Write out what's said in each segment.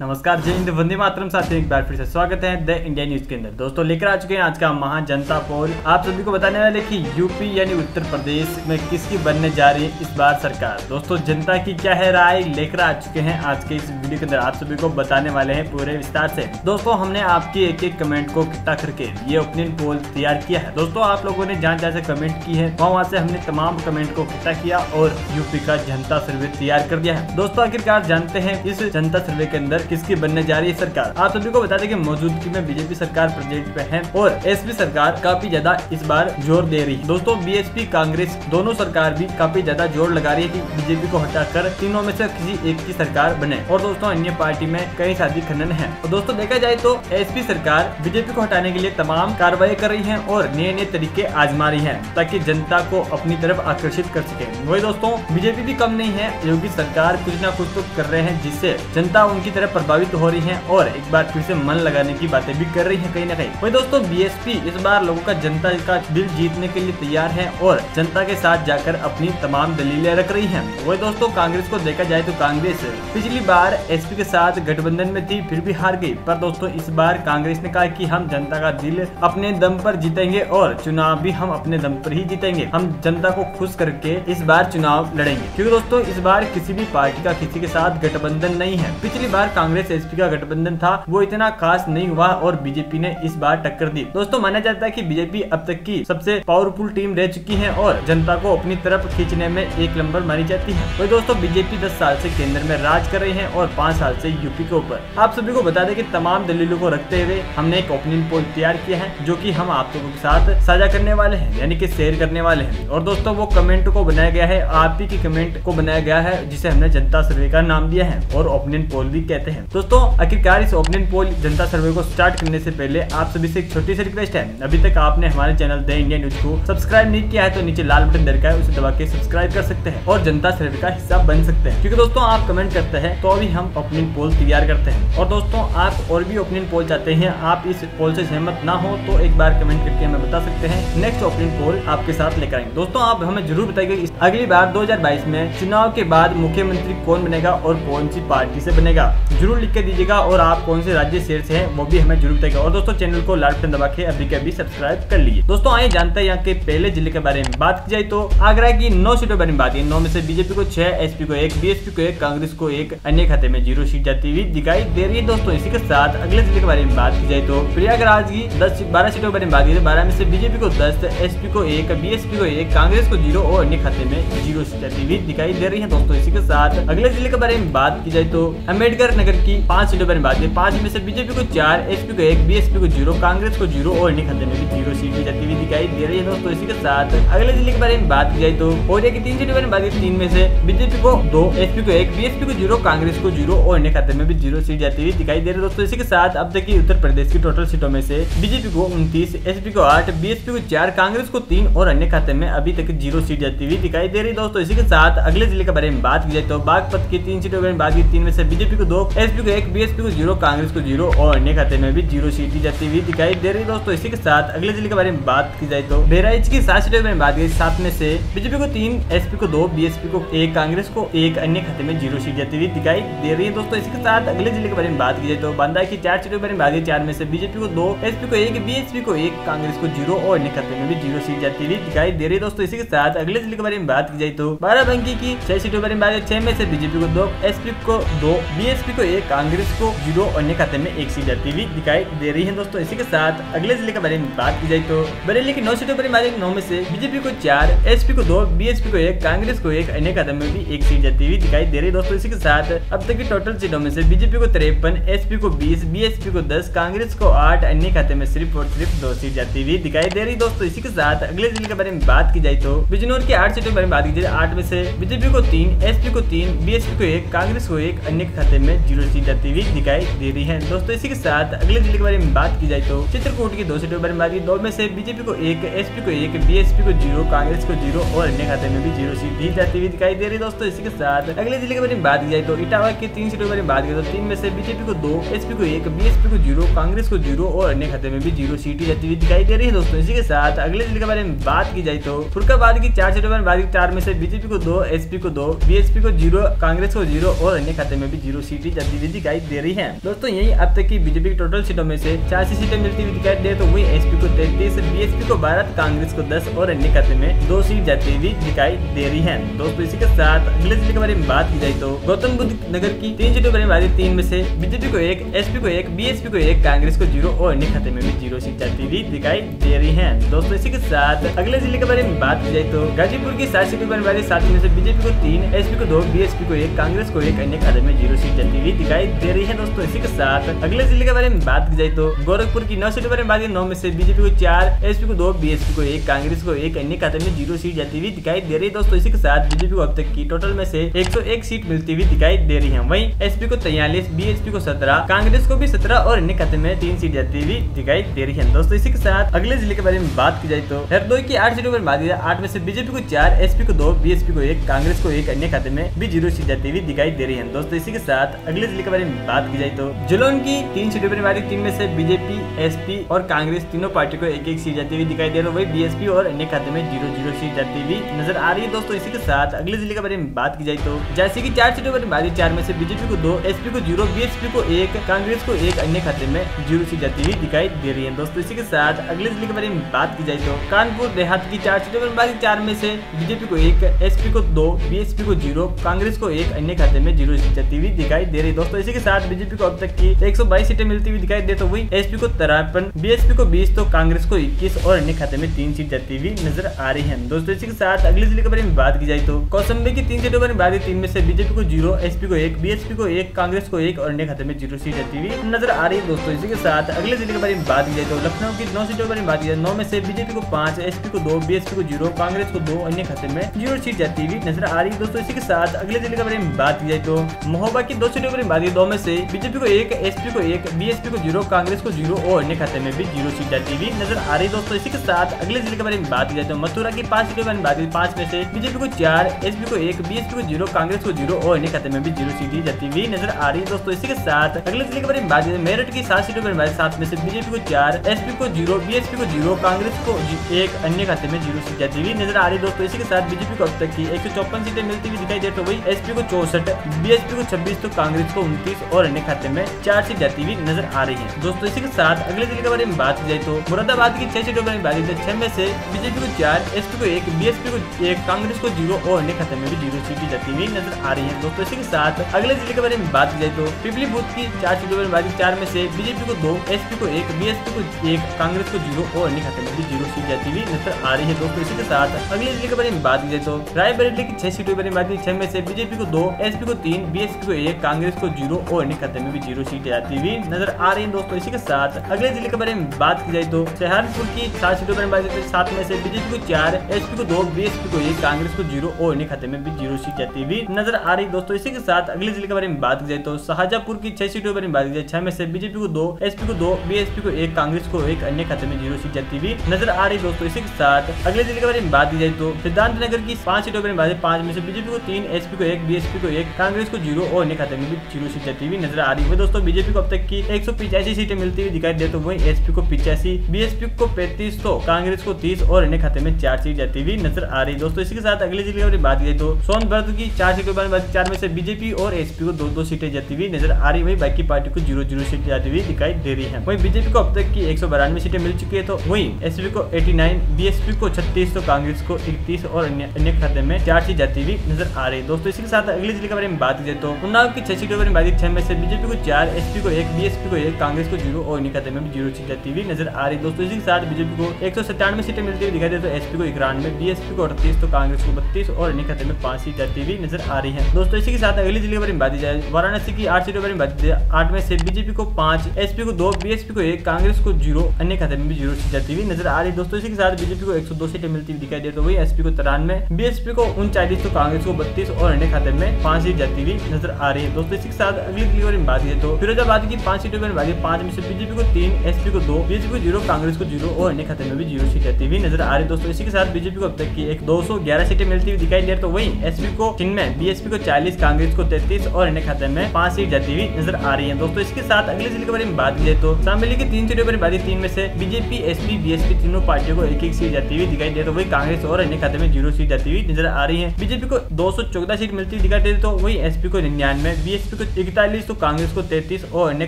नमस्कार, जय हिंद, वंदे मातरम। साथियों, एक बार फिर से स्वागत है द इंडिया न्यूज के अंदर। दोस्तों लेकर आ चुके हैं आज का महा जनता पोल। आप सभी को बताने वाले कि यूपी यानी उत्तर प्रदेश में किसकी बनने जा रही है इस बार सरकार। दोस्तों जनता की क्या है राय, लेकर आ चुके हैं आज के इस वीडियो के अंदर। आप सभी को बताने वाले हैं पूरे विस्तार से। दोस्तों हमने आपके एक एक कमेंट को इकट्ठा करके ये ओपिनियन पोल तैयार किया है। दोस्तों आप लोगों ने जहाँ से कमेंट की है वहाँ से हमने तमाम कमेंट को इकट्ठा किया और यूपी का जनता सर्वे तैयार कर दिया है। दोस्तों आखिरकार जानते हैं इस जनता सर्वे के अंदर किसकी बनने जा रही है सरकार। आप सभी को बता दें कि मौजूदगी में बीजेपी सरकार प्रेजेंट पे है और एसपी सरकार काफी ज्यादा इस बार जोर दे रही है। दोस्तों बीएसपी कांग्रेस दोनों सरकार भी काफी ज्यादा जोर लगा रही है कि बीजेपी को हटाकर तीनों में से किसी एक की सरकार बने। और दोस्तों अन्य पार्टी में कई सारी खनन है। और दोस्तों देखा जाए तो एसपी सरकार बीजेपी को हटाने के लिए तमाम कार्रवाई कर रही है और नए नए तरीके आजमा रही है ताकि जनता को अपनी तरफ आकर्षित कर सके। वही दोस्तों बीजेपी भी कम नहीं है, योगी सरकार कुछ ना कुछ तो कर रहे हैं जिससे जनता उनकी तरफ प्रभावित हो रही है और एक बार फिर से मन लगाने की बातें भी कर रही है कहीं ना कहीं। वही दोस्तों बीएसपी इस बार लोगों का जनता का दिल जीतने के लिए तैयार है और जनता के साथ जाकर अपनी तमाम दलीलें रख रही है। वही दोस्तों कांग्रेस को देखा जाए तो कांग्रेस पिछली बार एसपी के साथ गठबंधन में थी, फिर भी हार गई। पर दोस्तों इस बार कांग्रेस ने कहा कि हम जनता का दिल अपने दम पर जीतेंगे और चुनाव भी हम अपने दम पर ही जीतेंगे। हम जनता को खुश करके इस बार चुनाव लड़ेंगे, क्योंकि दोस्तों इस बार किसी भी पार्टी का किसी के साथ गठबंधन नहीं है। पिछली बार कांग्रेस एसपी का गठबंधन था, वो इतना खास नहीं हुआ और बीजेपी ने इस बार टक्कर दी। दोस्तों माना जाता है कि बीजेपी अब तक की सबसे पावरफुल टीम रह चुकी है और जनता को अपनी तरफ खींचने में एक नंबर मानी जाती है। वही दोस्तों बीजेपी 10 साल से केंद्र में राज कर रही है और 5 साल से यूपी के ऊपर। आप सभी को बता दें कि तमाम दलीलों को रखते हुए हमने एक ओपिनियन पोल तैयार किया है जो कि हम आप लोगों के साथ साझा करने वाले हैं, यानी कि शेयर करने वाले हैं। और दोस्तों वो कमेंट को बनाया गया है, आप ही की कमेंट को बनाया गया है, जिसे हमने जनता सर्वे का नाम दिया है और ओपिनियन पोल भी कहते हैं। दोस्तों आखिरकार इस ओपिनियन पोल जनता सर्वे को स्टार्ट करने से पहले आप सभी से एक छोटी सी रिक्वेस्ट है। अभी तक आपने हमारे चैनल द इंडिया न्यूज को सब्सक्राइब नहीं किया है तो नीचे लाल बटन दरका है, उसे दबा के सब्सक्राइब कर सकते हैं और जनता सर्वे का हिस्सा बन सकते हैं। क्योंकि दोस्तों आप कमेंट करते हैं तो अभी हम ओपिनियन पोल तैयार करते हैं। और दोस्तों आप और भी ओपिनियन पोल चाहते हैं, आप इस पोल से सहमत ना हो तो एक बार कमेंट करके हमें बता सकते हैं। नेक्स्ट ओपिनियन पोल आपके साथ लेकर आएंगे। दोस्तों आप हमें जरूर बताइए अगली बार 2022 में चुनाव के बाद मुख्यमंत्री कौन बनेगा और कौन सी पार्टी से बनेगा, जरूर लिख के दीजिएगा। और आप कौन से राज्य शेयर से हैं वो भी हमें जरूर बताइएगा। और दोस्तों चैनल को लाल बटन दबा के अभी के अभी सब्सक्राइब कर लीजिए। दोस्तों आइए जानते हैं यहाँ के पहले जिले के बारे में। बात की जाए तो आगरा की 9 सीटों के बारे में बात की। 9 में से बीजेपी को 6, एसपी को 1, बीएसपी को 1, कांग्रेस को 1, अन्य खाते में 0 सीट जाती हुई दिखाई दे रही है। दोस्तों इसी के साथ अगले जिले के बारे में बात की जाए तो प्रयागराज की 12 सीटों के बारे में बात की। 12 में से बीजेपी को 10, एसपी को 1, बीएसपी को 1, कांग्रेस को 0 और अन्य खाते में 0 सीट जाती हुई दिखाई दे रही है। दोस्तों इसी के साथ अगले जिले के बारे में बात की जाए तो अम्बेडकर नगर की 5 सीटों के बारे में बात की। 5 में से बीजेपी को 4, एसपी को 1, बीएसपी को 0, कांग्रेस को 0 और अन्य खाते में भी 0 सीट जाती हुई दिखाई दे रही है। दोस्तों इसी के साथ अगले जिले के बारे में बात की जाए तो औरिया की 3 सीटों के बारे में बात की। 3 में से बीजेपी को 2, एसपी को 1, बीएसपी को 0, कांग्रेस को 0 और अन्य खाते में भी 0 सीट जाती हुई दिखाई दे रही है। दोस्तों इसी के साथ अब तक की उत्तर प्रदेश की टोटल सीटों में से बीजेपी को 29, एसपी को 8, बीएसपी को 4, कांग्रेस को 3 और अन्य खाते में अभी तक 0 सीट जाती हुई दिखाई दे रही है। दोस्तों इसी के साथ अगले जिले के बारे में बात की जाए तो बागपत की 3 सीटों के बारे में बात की। 3 में से बीजेपी को 2, एसपी को 1, बीएसपी को 0, कांग्रेस को 0 और अन्य खाते में भी 0 सीट जाती हुई दिखाई दे रही है। दोस्तों इसी के साथ अगले जिले के बारे में बात की जाए तो बहराइच की 7 सीटों के बारे में बात की। 7 में से बीजेपी को 3, एसपी को 2, बीएसपी को 1, कांग्रेस को 1, अन्य खाते में 0 सीट जाती हुई दिखाई दे रही है। दोस्तों इसी के साथ अगले जिले के बारे में बात की जाए तो बांदा की 4 सीटों के बारे में बात की। 4 में से बीजेपी को 2, एसपी को 1, बीएसपी को 1, कांग्रेस को 0 और अन्य खाते में भी 0 सीट जाती हुई दिखाई दे रही है। दोस्तों इसी के साथ अगले जिले के बारे में बात की जाए तो बाराबंकी की 6 सीटों के बारे में बात की। 6 में से बीजेपी को 2, एसपी को 2, बीएसपी को 1, कांग्रेस को 0 अन्य खाते में 1 सीट जाती हुई दिखाई दे रही है। दोस्तों इसी के साथ अगले जिले के बारे में बात की जाए तो बरेली की 9 सीटों पर 9 में से बीजेपी को 4, एसपी को 2, बीएसपी को 1, कांग्रेस को 1, अन्य खाते में भी 1 सीट जाती हुई दिखाई दे रही है। दोस्तों इसी के साथ अब तक की टोटल सीटों में से बीजेपी को 53, एसपी को 20, बीएसपी को 10, कांग्रेस को 8, अन्य खाते में सिर्फ और सिर्फ 2 सीट जाती हुई दिखाई दे रही है। दोस्तों इसी के साथ अगले जिले के बारे में बात की जाए तो बिजनौर की 8 सीटों के बारे में बात की जाए। 8 में से बीजेपी को 3, एसपी को 3, बीएसपी को 1, कांग्रेस को 1, अन्य खाते में 0 सीट जाती हुई दिखाई दे रही है। दोस्तों इसी के साथ अगले जिले के बारे में बात की जाए तो चित्रकूट की 2 सीटों के बारे में बात की। 2 में से बीजेपी को 1, एसपी को 1, बीएसपी को 0, कांग्रेस को 0 और अन्य खाते में भी 0 सीट दी जाती हुई दिखाई दे रही है। दोस्तों इसी के साथ अगले जिले के बारे में बात की जाए तो इटावा की 3 सीटों के बारे में बात की। तो 3 में से बीजेपी को 2, एसपी को 1, बीएसपी को 0, कांग्रेस को 0 और अन्य खाते में भी 0 सीट जाती हुई दिखाई दे रही है। दोस्तों इसी के साथ अगले जिले के बारे में बात की जाए तो फुर्काबाद की 4 सीटों के बारे में बात की। 4 में से बीजेपी को 2, एसपी को 2, बीएसपी को 0, कांग्रेस को 0 और अन्य खाते में भी 0 सीट जाती जाती हुई दिखाई दे रही है। दोस्तों यही अब तक की बीजेपी की टोटल सीटों में से 86 सीटें मिलती हुई दिखाई दे, तो वही एसपी को 33, बीएसपी को 12, कांग्रेस को 10 और अन्य खाते में 2 सीट जाती हुई दिखाई दे रही है। दोस्तों इसी के साथ अगले जिले के बारे में बात की जाए तो गौतम बुद्ध नगर की 3 सीटों पर बात, 3 में से बीजेपी को 1, एसपी को 1, बीएसपी को 1, कांग्रेस को 0 और अन्य खाते में भी 0 सीट जाती हुई दिखाई दे रही है। दोस्तों इसी के साथ अगले जिले के बारे में बात की जाए तो गाजीपुर की 7 सीटों पर बात, 7 में से बीजेपी को 3, एसपी को 2, बीएसपी को 1, कांग्रेस को 1, अन्य खाते में 0 सीट जाती हुई दिखाई दे रही है। दोस्तों इसी के साथ अगले जिले के बारे में बात की जाए तो गोरखपुर की 9 सीटों पर बात, 9 में से बीजेपी को 4, एसपी को 2, बीएसपी को 1, कांग्रेस को 1, अन्य खाते में 0 सीट जाती हुई दिखाई दे रही है। दोस्तों इसी के साथ बीजेपी को अब तक की टोटल में से 101 सीट मिलती हुई दिखाई दे रही है। वहीं एसपी को 43, बीएसपी को 17, कांग्रेस को भी 17 और अन्य खाते में 3 सीट जाती हुई दिखाई दे रही है। दोस्तों इसी के साथ अगले जिले के बारे में बात की जाए तो हरदोई की 8 सीटों पर बात, 8 में से बीजेपी को 4, एसपी को 2, बीएसपी को 1, कांग्रेस को 1, अन्य खाते में भी 0 सीट जाती हुई दिखाई दे रही है। दोस्तों इसी के साथ अगले जिले के बारे में बात की जाए तो जालौन की 3 सीटों पर बात, 3 में से बीजेपी, एसपी और कांग्रेस तीनों पार्टी को 1-1 सीट जाती हुई दिखाई दे रही है। वही बीएसपी और अन्य खाते में 0-0 सीट जाती हुई नजर आ रही है। दोस्तों इसी के साथ अगले जिले के बारे में बात की जाए तो जैसे कि 4 सीटों पर बात, 4 में से बीजेपी को 2, एसपी को 0, बीएसपी को 1, कांग्रेस को 1, अन्य खाते में 0 सीट जाती हुई दिखाई दे रही है। दोस्तों इसी के साथ अगले जिले के बारे में बात की जाए तो कानपुर देहात की 4 सीटों पर बात, 4 में से बीजेपी को 1, एसपी को 2, बीएसपी को 0, कांग्रेस को 1, अन्य खाते में 0 सीट जाती हुई दिखाई दे रही है। दोस्तों इसी के साथ बीजेपी को अब तक की 122 सीटें मिलती हुई दिखाई दे, तो वही एसपी को 53, बीएसपी को 20, तो कांग्रेस को 21 और अन्य खाते में 3 सीट जाती हुई नजर आ रही है। दोस्तों इसी के साथ अगले जिले के बारे में बात की जाए तो कौशाम्बी की 3 सीटों पर बात, 3 में से बीजेपी को 0, एसपी को 1, बीएसपी को 1, कांग्रेस को 1 और अन्य खाते में 0 सीट जाती हुई नजर आ रही है। दोस्तों इसी के साथ अगले जिले के बारे में बात की जाए तो लखनऊ की 9 सीटों पर बात की जाए, 9 में से बीजेपी को 5, एसपी को 2, बीएसपी को 0, कांग्रेस को 2, अन्य खाते में 0 सीट जाती हुई नजर आ रही है। दोस्तों इसी के साथ अगले जिले के बारे में बात की जाए तो महोबा की 2 सीटों पर बात, 2 में से बीजेपी को 1, एसपी को 1, बीएसपी को 0, कांग्रेस को 0 और अन्य खाते में भी 0 सीट जाती हुई नजर आ रही है। दोस्तों इसी के साथ अगले जिले के बारे में बात की जाए तो मथुरा की 5 सीटों पर बात, 5 में से बीजेपी को 4, एसपी को 1, बीएसपी को 0, कांग्रेस को 0 और अन्य खाते में भी 0 सीट जाती हुई नजर आ रही है। दोस्तों इसी के साथ अगले जिले के बारे में बात की जाए मेरठ की 7 सीटों पर बात, 7 में से बीजेपी को 4, एसपी को 0, बीएसपी को 0, कांग्रेस को 1, अन्य खाते में 0 सीट जाती हुई नजर आ रही है। दोस्तों इसी के साथ बीजेपी को अब तक की 154 सीटें मिलती हुई दिखाई दे, तो वही एसपी को 64, बीएसपी को 26, तो कांग्रेस को 29 और अन्य खाते में 4 सीट जाती हुई नजर आ रही है। दोस्तों इसी के साथ अगले जिले के बारे में बात की जाए तो मुरादाबाद की 6 सीटों पर बात, 6 में से बीजेपी को 4, एसपी को 1, बीएसपी को 1, कांग्रेस को 0 और अन्य खाते में भी 0 सीट जाती हुई नजर आ रही है। दोस्तों इसी के साथ अगले जिले के बारे में बात की जाए तो पिपली बूथ की 4 सीटों पर बात, 4 में से बीजेपी को 2, एसपी को 1, बीएसपी को 1, कांग्रेस को 0 और अन्य खाते में भी 0 सीट जाती हुई नजर आ रही है। दोस्तों इसी के साथ अगले जिले के बारे में बात की जाए तो रायबरेली की 6 सीटों पर बात, 6 में से बीजेपी को 2, एसपी को 3, बीएसपी को 1, कांग्रेस को 0 और अन्य खाते में भी 0 सीट जाती हुई नजर आ रही है। दोस्तों इसी के साथ अगले जिले के बारे में बात की जाए तो सहारनपुर की 7 सीटों पर बात, 7 में से बीजेपी को 4, एसपी को 2, बीएसपी को 1, कांग्रेस को 0 और अन्य खाते में भी 0 सीट जाती हुई नजर आ रही है। दोस्तों इसी के साथ अगले जिले के बारे में बात की जाए तो शाहजहांपुर की 6 सीटों पर बात की जाए, 6 में से बीजेपी को 2, एसपी को 2, बीएसपी को 1, कांग्रेस को 1, अन्य खाते में 0 सीट जाती हुई नजर आ रही है। दोस्तों इसी के साथ अगले जिले के बारे में बात की जाए तो सिद्धार्थ नगर की 5 सीटों पर बात, 5 में से बीजेपी को 3, एसपी को 1, बीएसपी को 1, कांग्रेस को 0 और अन्य खाते में भी 0 सीट जाती हुई नजर आ रही है। दोस्तों बीजेपी को अब तक की 185 सीटें मिलती हुई दिखाई दे, तो वही एसपी को 85, बीएसपी को 35, तो कांग्रेस को 30 और अन्य खाते में 4 सीट जाती हुई नजर आ रही है। दोस्तों इसी के साथ अगले जिले की बात की जाए तो सोनभद्र की 4 सीटों पर 4 में से बीजेपी और एसपी को 2-2 सीटें जाती हुई नजर आ रही है। वही बाकी पार्टी को 0-0 सीट जाती हुई दिखाई दे रही है। वही बीजेपी को अब तक की 192 सीटें मिल चुकी है, तो वही एसपी को 89, बीएसपी को 36, तो कांग्रेस को 31 और अन्य खाते में 4 सीट जाती हुई नजर आ रही है। दोस्तों इसी के साथ अगले जिले के बारे में बात की जाए तो उन्नाव की 6 सीटों पर बात, 6 में से बीजेपी को 4, एसपी को 1, बीएसपी को 1, कांग्रेस को 0 और अन्य खाते में भी 0 सीट जाती हुई नजर आ रही है। दोस्तों इसी के साथ बीजेपी को 197 सीटें मिलती हुई दिखाई दे, तो एसपी को 91, बीएसपी को 38, तो कांग्रेस को 32 और अन्य खाते में 5 सीट जाती हुई नजर आ रही है। दोस्तों इसी के साथ अगले जिले के बारे में बात की जाए वाराणसी की 8 सीटों पर बात की जाए, 8 में से बीजेपी को 5, एसपी को 2, बीएसपी को 1, कांग्रेस को 0, अन्य खाते में भी 0 सीट जाती हुई नजर आ रही है। दोस्तों इसी के साथ बीजेपी को 102 सीटें मिलती हुई दिखाई दे, तो वही एसपी को 93, बीएसपी को 39, तो कांग्रेस को 32 और अन्य खाते में 5 सीट जाती हुई नजर आ रही है। दोस्तों इसी के साथ अगले जिले के बारे में बात की तो फिरोजाबाद की 5 सीटों पर बात, 5 में से बीजेपी को 3, एसपी को 2, बीएसपी को 0, कांग्रेस को 0 और अन्य खाते में भी 0 सीट जाती हुई नजर आ रही है। दोस्तों इसी के साथ बीजेपी को अब तक की 211 सीटें मिलती हुई दिखाई दे, तो वही एसपी को 93, बीएसपी को 40, कांग्रेस को 33 और अन्य खाते में 5 सीट जाती हुई नजर आ रही है। दोस्तों इसके साथ अगले जिले के बारे में बात की जाए तो शामली की 3 सीटों पर बात, 3 में से बीजेपी, एसपी, बीएसपी तीनों पार्टियों को 1-1 सीट जाती हुई दिखाई दे, तो वही कांग्रेस और अन्य खाते में 0 सीट जाती हुई नजर आ रही है। बीजेपी को 214 सीट मिलती हुई दिखाई दे, तो वही एसपी को 99, बीएसपी बीजेपी को 41 तो कांग्रेस को 33 और अन्य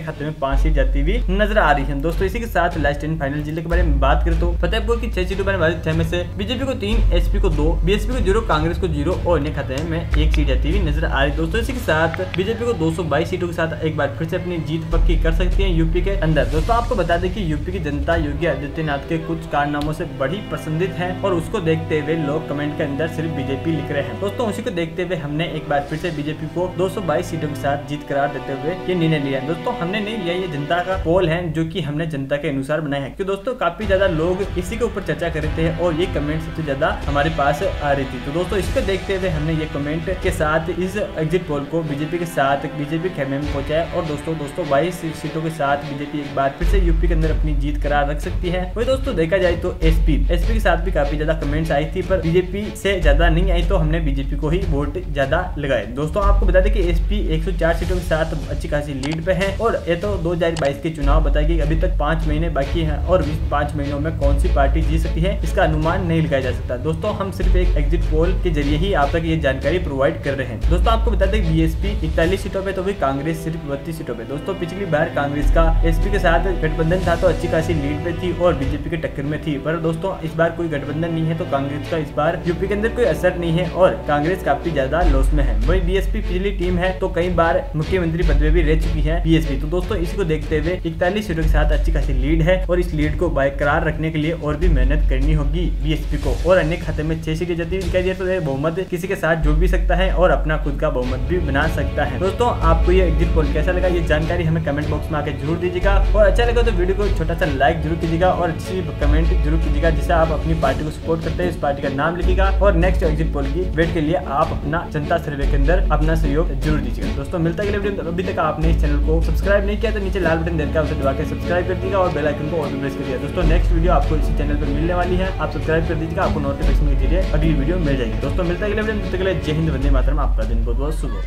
खाते में 5 सीट जाती हुई नजर आ रही है। दोस्तों इसी के साथ लास्ट एंड फाइनल जिले के बारे में बात करें तो फतेहपुर की 6 सीटों पर वाली 6 में से बीजेपी को 3, एसपी को 2, बीएसपी को 0, कांग्रेस को 0 और अन्य खाते में 1 सीट जाती हुई नजर आ रही है। दोस्तों इसी के साथ बीजेपी को 222 सीटों के साथ एक बार फिर से अपनी जीत पक्की कर सकती है यूपी के अंदर। दोस्तों आपको बता दें कि यूपी की जनता योगी आदित्यनाथ के कुछ कारनामों से बड़ी पसंदित है और उसको देखते हुए लोग कमेंट के अंदर सिर्फ बीजेपी लिख रहे हैं। दोस्तों उसी को देखते हुए हमने एक बार फिर से बीजेपी को 222 सीटों के साथ जीत करार देते हुए ये निर्णय लिया है। दोस्तों हमने नहीं लिया, ये जनता का पोल है जो कि हमने जनता के अनुसार बनाया है। क्योंकि दोस्तों काफी ज्यादा लोग इसी के ऊपर चर्चा कर रहे थे और ये कमेंट सबसे ज्यादा हमारे पास आ रही थी। तो दोस्तों इसको देखते हुए हमने ये कमेंट के साथ इस एग्जिट पोल को बीजेपी के साथ बीजेपी खेमे में पहुंचाया और दोस्तों 22 सीटों के साथ बीजेपी एक बार फिर से यूपी के अंदर अपनी जीत करार रख सकती है। वही दोस्तों देखा जाए तो एसपी के साथ भी काफी ज्यादा कमेंट्स आई थी, पर बीजेपी से ज्यादा नहीं आई तो हमने बीजेपी को ही वोट ज्यादा लगाए। दोस्तों आपको बता दें कि एसपी 104 सीटों के साथ अच्छी खासी लीड पे है और ये तो 2022 के चुनाव बताए कि अभी तक 5 महीने बाकी हैं और इस 5 महीनों में कौन सी पार्टी जीत सकती है इसका अनुमान नहीं लगाया जा सकता। दोस्तों हम सिर्फ एक एग्जिट पोल के जरिए ही आप तक ये जानकारी प्रोवाइड कर रहे हैं। दोस्तों आपको बता दें कि बीएसपी 41 सीटों पे तो भी कांग्रेस सिर्फ 32 सीटों पे। दोस्तों पिछली बार कांग्रेस का एसपी के साथ गठबंधन था तो अच्छी खासी लीड पे थी और बीजेपी के टक्कर में थी, पर दोस्तों इस बार कोई गठबंधन नहीं है तो कांग्रेस का इस बार यूपी के अंदर कोई असर नहीं है और कांग्रेस काफी ज्यादा लॉस में है। वही बीएसपी पिछली टीम है तो कई बार मुख्यमंत्री पद में भी रह चुकी है बीएसपी। तो दोस्तों इसी को देखते हुए 41 सीटों के साथ अच्छी खासी लीड है और इस लीड को बरकरार रखने के लिए और भी मेहनत करनी होगी बीएसपी को और अन्य खाते में 6 सीटें जाती दिखाई दे तो बहुमत किसी के साथ जुड़ भी सकता है और अपना खुद का बहुमत भी बना सकता है। दोस्तों आपको ये एग्जिट पोल कैसा लगा, ये जानकारी हमें कमेंट बॉक्स में आकर जरूर दीजिएगा और अच्छा लगा तो वीडियो को छोटा सा लाइक जरूर कीजिएगा और अच्छी कमेंट जरूर कीजिएगा जिससे आप अपनी पार्टी को सपोर्ट करते हैं इस पार्टी का नाम लिखिएगा और नेक्स्ट एग्जिट पोल की वेट के लिए आप अपना जनता सर्वे के अंदर अपना सहयोग जरूर दीजिएगा। दोस्तों मिलता है अगले वीडियो। अभी तक आपने इस चैनल को सब्सक्राइब नहीं किया तो नीचे लाल बटन देकर उसे दबा के सब्सक्राइब कर दीजिएगा और बेल आइकन को ऑल पे प्रेस कर दिया। दोस्तों नेक्स्ट वीडियो आपको इसी चैनल पर मिलने वाली है, आप सब्सक्राइब कर दीजिएगा, आपको नोटिफिकेशन के जरिए अगली वीडियो मिल जाएगी। दोस्तों मिलता है अगले वीडियो में, तब तक के लिए जय हिंद, वंदे मातरम। आपका दिन बहुत बहुत शुभ हो।